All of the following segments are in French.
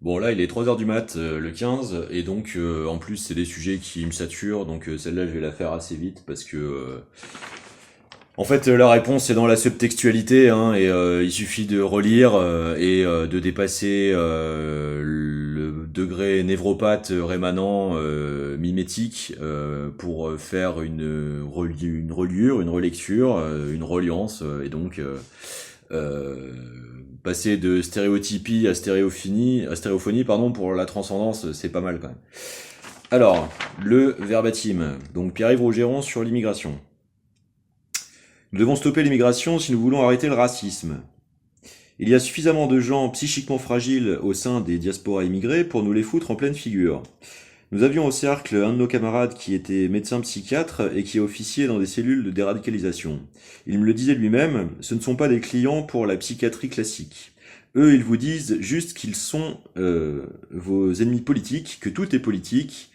Bon, là, il est 3 heures du mat, le 15, et donc, en plus, c'est des sujets qui me saturent, donc celle-là, je vais la faire assez vite, parce que, en fait, la réponse est dans la subtextualité, hein, et il suffit de relire et de dépasser le degré névropathe rémanent mimétique pour faire une reliure, une relecture, une reliance, et donc euh, passer de stéréotypie à stéréophonie, pardon, pour la transcendance, c'est pas mal quand même. Alors, le verbatim. Donc Pierre-Yves Rougeron sur l'immigration. Nous devons stopper l'immigration si nous voulons arrêter le racisme. Il y a suffisamment de gens psychiquement fragiles au sein des diasporas immigrées pour nous les foutre en pleine figure. Nous avions au cercle un de nos camarades qui était médecin psychiatre et qui a officié dans des cellules de déradicalisation. Il me le disait lui-même, ce ne sont pas des clients pour la psychiatrie classique. Eux, ils vous disent juste qu'ils sont vos ennemis politiques, que tout est politique,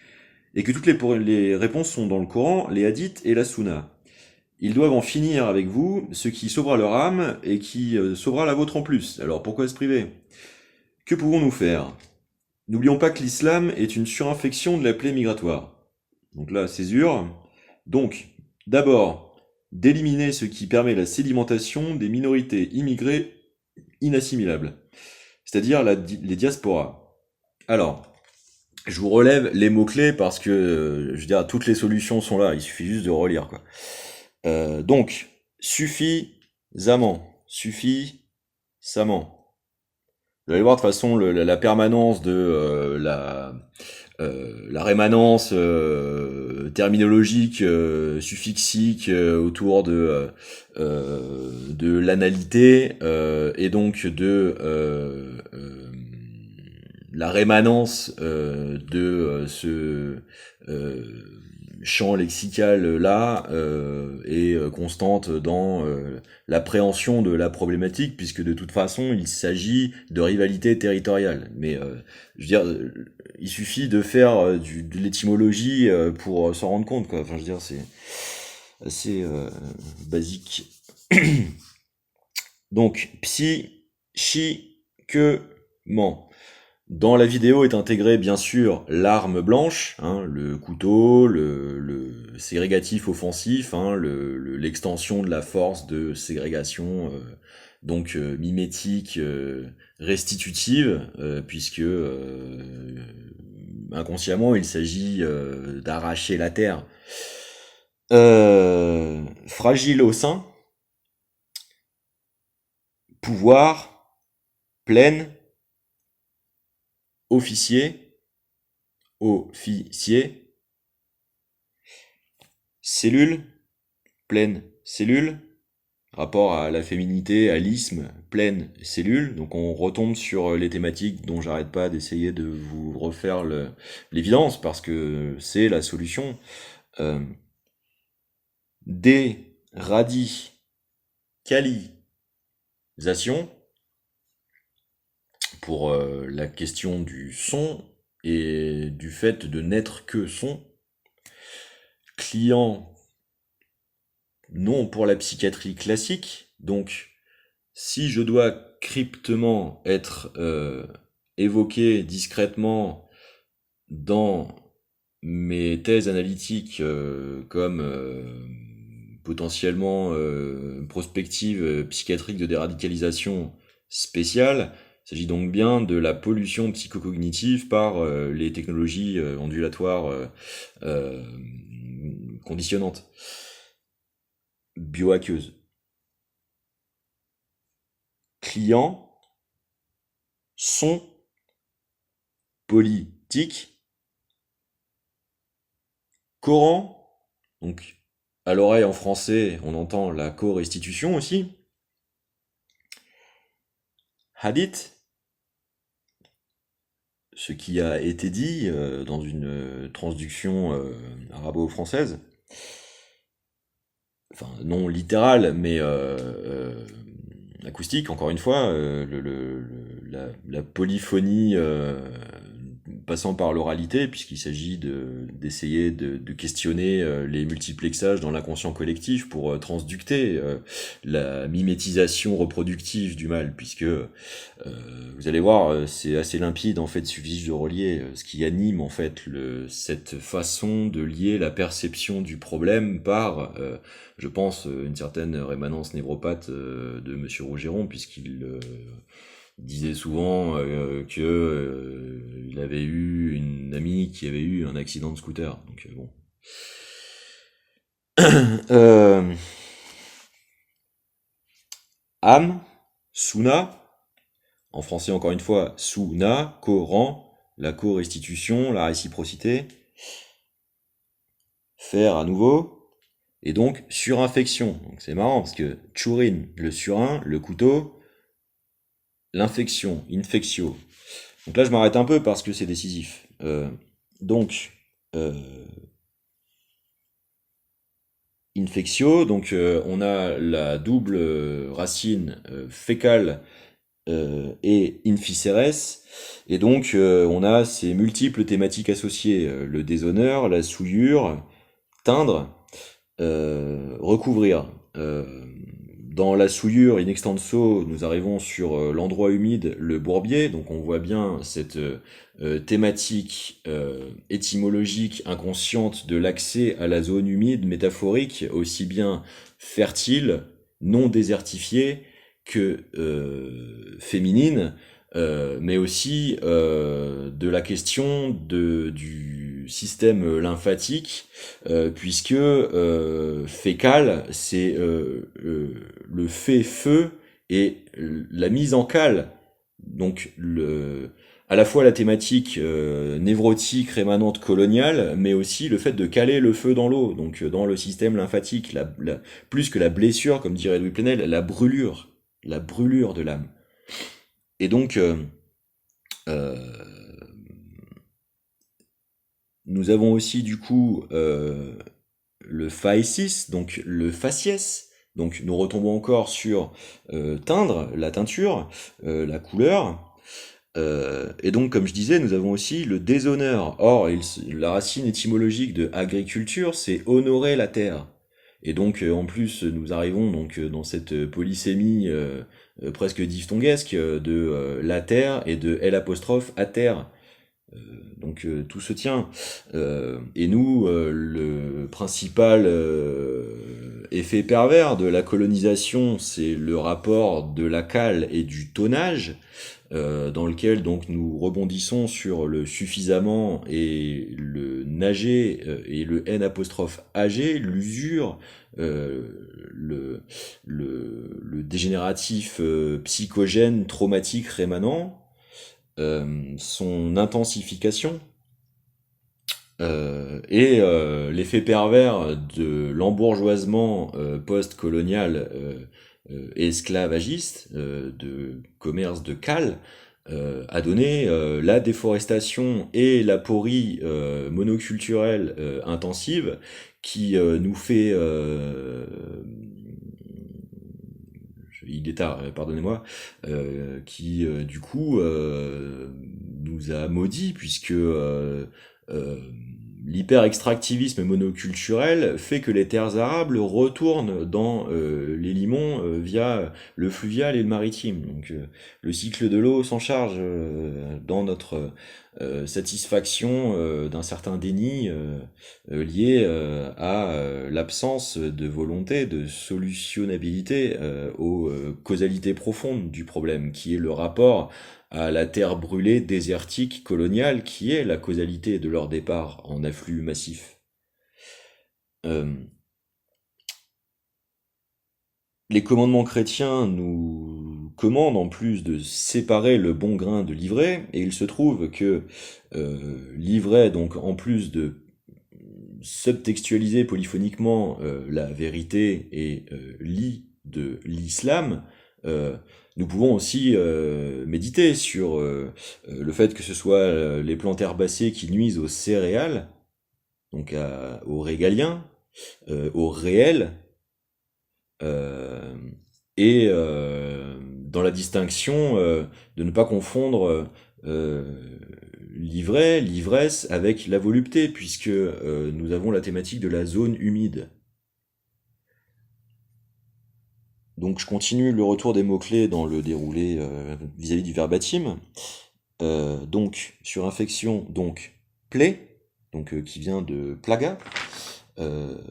et que toutes les réponses sont dans le Coran, les hadiths et la Sunna. Ils doivent en finir avec vous, ce qui sauvera leur âme et qui sauvera la vôtre en plus. Alors pourquoi se priver? Que pouvons-nous faire? N'oublions pas que l'islam est une surinfection de la plaie migratoire. Donc là, césure. Donc, d'abord, d'éliminer ce qui permet la sédimentation des minorités immigrées inassimilables, c'est-à-dire les diasporas. Alors, je vous relève les mots-clés parce que, je veux dire, toutes les solutions sont là, il suffit juste de relire, quoi. Donc, suffisamment. Vous allez voir de toute façon la permanence de la rémanence terminologique, suffixique autour de l'analité et donc de la rémanence de ce champ lexical là est constante dans l'appréhension de la problématique, puisque de toute façon il s'agit de rivalité territoriale. Mais je veux dire, il suffit de faire de l'étymologie pour s'en rendre compte, quoi. Enfin, je veux dire, c'est assez basique. Donc, psychiquement. Dans la vidéo est intégré bien sûr l'arme blanche, hein, le couteau, le ségrégatif offensif, hein, l'extension de la force de ségrégation, donc mimétique, restitutive, puisque inconsciemment il s'agit d'arracher la terre. Fragile au sein, pouvoir, pleine, officier, officier, cellule, pleine cellule, rapport à la féminité, à l'isme, pleine cellule. Donc on retombe sur les thématiques dont j'arrête pas d'essayer de vous refaire l'évidence parce que c'est la solution. Déradicalisation pour la question du son et du fait de n'être que son. Client non pour la psychiatrie classique, donc si je dois cryptement être évoqué discrètement dans mes thèses analytiques comme potentiellement prospective psychiatrique de déradicalisation spéciale, il s'agit donc bien de la pollution psychocognitive par les technologies ondulatoires euh, conditionnantes, bioaqueuses. Clients sont politiques. Coran, donc à l'oreille en français, on entend la co-restitution aussi. Hadith, ce qui a été dit dans une transduction arabo-française, enfin non littérale, mais acoustique, encore une fois, la polyphonie passant par l'oralité, puisqu'il s'agit d'essayer de questionner les multiplexages dans l'inconscient collectif pour transducter la mimétisation reproductive du mal, puisque vous allez voir, c'est assez limpide en fait, il suffit juste de relier ce qui anime en fait cette façon de lier la perception du problème par, je pense, une certaine rémanence névropathe de Monsieur Rougeron, puisqu'il disait souvent que il avait eu une amie qui avait eu un accident de scooter. Donc bon. Euh, Âme, Suna, en français encore une fois, Suna, Coran, la co-restitution, la réciprocité, faire à nouveau, et donc surinfection. Donc c'est marrant parce que churin, le surin, le couteau, l'infection, infectio. Donc là je m'arrête un peu parce que c'est décisif. Donc euh, infectio, donc on a la double racine fécale et inficeres, et donc on a ces multiples thématiques associées, le déshonneur, la souillure, teindre, recouvrir. Dans la souillure in extenso, nous arrivons sur l'endroit humide, le bourbier, donc on voit bien cette thématique étymologique inconsciente de l'accès à la zone humide métaphorique, aussi bien fertile, non désertifiée, que féminine, mais aussi de la question du système lymphatique, puisque fécal, c'est le fait feu et la mise en cale. Donc à la fois la thématique névrotique, rémanente, coloniale, mais aussi le fait de caler le feu dans l'eau, donc dans le système lymphatique, plus que la blessure, comme dirait Louis Plenel, la brûlure de l'âme. Et donc, euh, nous avons aussi du coup le phaesis, donc le faciès. Donc nous retombons encore sur teindre, la teinture, la couleur. Et donc, comme je disais, nous avons aussi le déshonneur. Or, la racine étymologique de agriculture, c'est honorer la terre. Et donc, en plus, nous arrivons donc dans cette polysémie presque diphtonguesque de la terre et de L apostrophe à terre. Donc tout se tient. Et nous, le principal effet pervers de la colonisation, c'est le rapport de la cale et du tonnage, dans lequel donc nous rebondissons sur le suffisamment et le nager et le n apostrophe ag, l'usure, le dégénératif psychogène traumatique rémanent, son intensification et l'effet pervers de l'embourgeoisement post-colonial et esclavagiste de commerce de cale a donné la déforestation et la porie monoculturelle intensive qui nous fait il est tard, pardonnez-moi, qui du coup nous a maudits puisque l'hyper-extractivisme monoculturel fait que les terres arables retournent dans les limons via le fluvial et le maritime. Donc le cycle de l'eau s'en charge dans notre satisfaction d'un certain déni lié à l'absence de volonté, de solutionnabilité aux causalités profondes du problème, qui est le rapport à la terre brûlée désertique coloniale, qui est la causalité de leur départ en afflux massif. Euh, les commandements chrétiens nous commandent en plus de séparer le bon grain de l'ivraie, et il se trouve que l'ivraie, donc en plus de subtextualiser polyphoniquement la vérité et de l'islam, nous pouvons aussi méditer sur le fait que ce soit les plantes herbacées qui nuisent aux céréales, donc aux régaliens, au réel, et dans la distinction de ne pas confondre l'ivresse avec la volupté, puisque nous avons la thématique de la zone humide. Donc je continue le retour des mots-clés dans le déroulé vis-à-vis du verbatim. Donc sur infection, donc plaie, donc qui vient de plaga. Euh,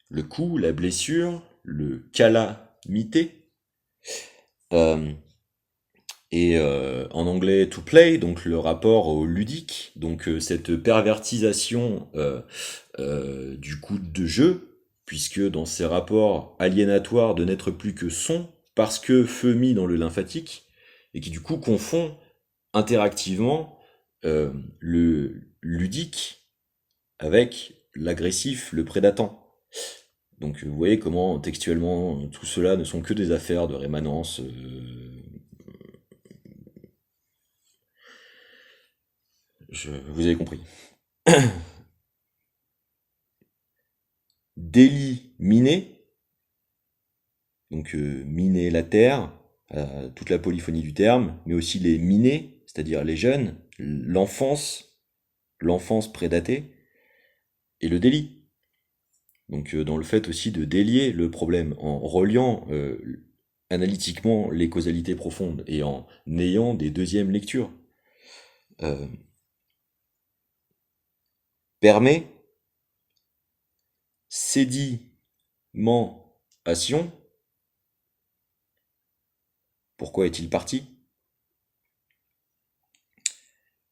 le coup, la blessure, le calamité. Euh, et en anglais to play, donc le rapport au ludique, donc cette pervertisation du coup de jeu, puisque dans ces rapports aliénatoires de n'être plus que son, parce que feu mis dans le lymphatique, et qui du coup confond interactivement le ludique avec l'agressif, le prédatant. Donc vous voyez comment textuellement tout cela ne sont que des affaires de rémanence. Vous avez compris. Délit miné, donc miner la terre, toute la polyphonie du terme, mais aussi les minés, c'est-à-dire les jeunes, l'enfance prédatée, et le délit. Donc dans le fait aussi de délier le problème, en reliant analytiquement les causalités profondes, et en ayant des deuxièmes lectures. Euh, permet sédimentation. Pourquoi est-il parti?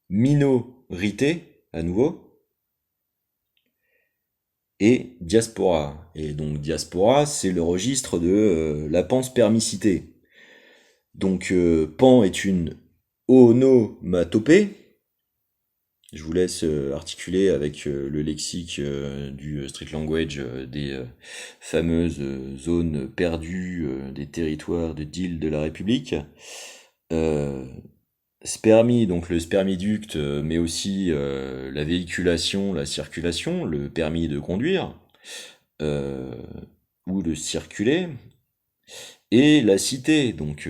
Minorité, à nouveau, et diaspora. Et donc diaspora, c'est le registre de la panspermicité. Donc pan est une onomatopée. Je vous laisse articuler avec le lexique du street language des fameuses zones perdues des territoires de deal de la République. Euh, Spermie, donc le spermiducte, mais aussi la véhiculation, la circulation, le permis de conduire, euh, ou de circuler, et la cité, donc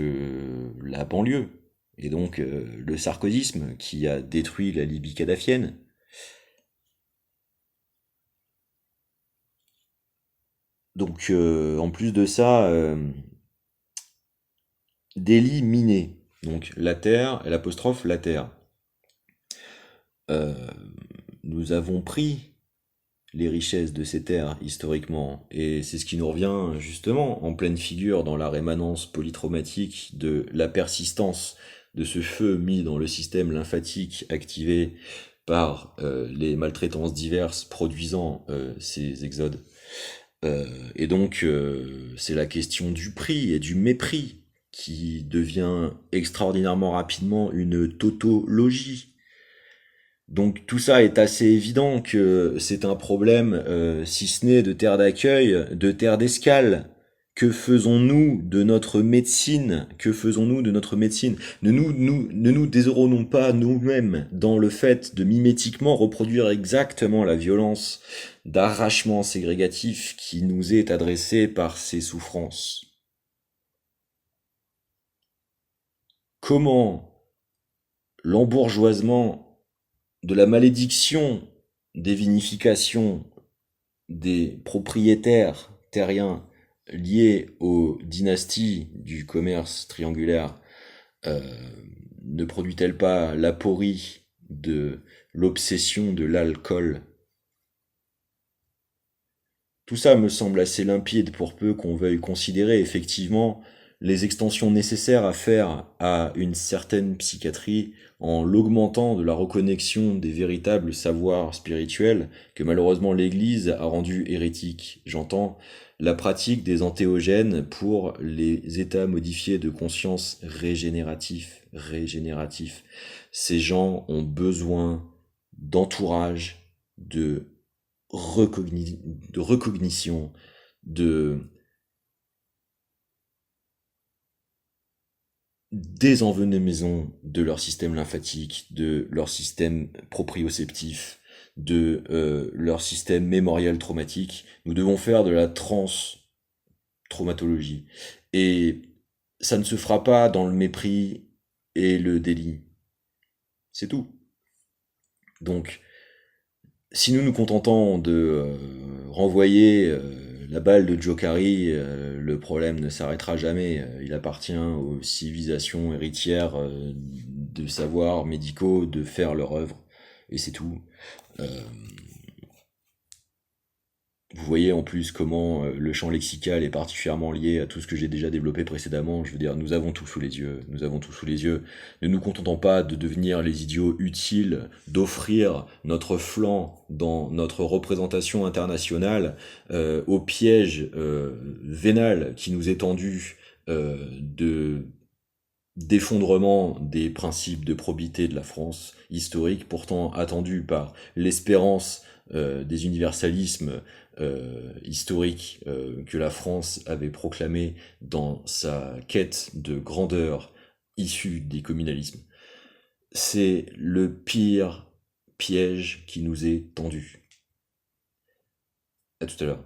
la banlieue, et donc le sarkozysme qui a détruit la Libye kadhafienne. Donc en plus de ça, délit miné, donc la terre, l'apostrophe la terre. Euh, Nous avons pris les richesses de ces terres historiquement, et c'est ce qui nous revient justement en pleine figure dans la rémanence polytraumatique de la persistance de ce feu mis dans le système lymphatique activé par les maltraitances diverses produisant ces exodes. Et donc c'est la question du prix et du mépris qui devient extraordinairement rapidement une tautologie. Donc tout ça est assez évident que c'est un problème, si ce n'est de terre d'accueil, de terre d'escale. Que faisons-nous de notre médecine? Que faisons-nous de notre médecine? Ne nous déshonorons pas nous-mêmes dans le fait de mimétiquement reproduire exactement la violence d'arrachement ségrégatif qui nous est adressée par ces souffrances. Comment l'embourgeoisement de la malédiction des vinifications des propriétaires terriens liés aux dynasties du commerce triangulaire euh, ne produit-elle pas l'aporie de l'obsession de l'alcool? Tout ça me semble assez limpide pour peu qu'on veuille considérer effectivement les extensions nécessaires à faire à une certaine psychiatrie en l'augmentant de la reconnexion des véritables savoirs spirituels que malheureusement l'Église a rendus hérétiques. J'entends la pratique des antéogènes pour les états modifiés de conscience régénératifs. Ces gens ont besoin d'entourage, de recognition, de désenvenenaison de leur système lymphatique, de leur système proprioceptif. de leur système mémoriel traumatique. Nous devons faire de la traumatologie. Et ça ne se fera pas dans le mépris et le délit. C'est tout. Donc, si nous nous contentons de renvoyer la balle de Jokari, le problème ne s'arrêtera jamais. Il appartient aux civilisations héritières de savoirs médicaux de faire leur œuvre. Et c'est tout. Euh, Vous voyez en plus comment le champ lexical est particulièrement lié à tout ce que j'ai déjà développé précédemment. Je veux dire, nous avons tout sous les yeux. Nous avons tout sous les yeux. Ne nous contentons pas de devenir les idiots utiles, d'offrir notre flanc dans notre représentation internationale au piège vénal qui nous est tendu de d'effondrement des principes de probité de la France historique, pourtant attendu par l'espérance des universalismes historiques que la France avait proclamé dans sa quête de grandeur issue des communalismes. C'est le pire piège qui nous est tendu. À tout à l'heure.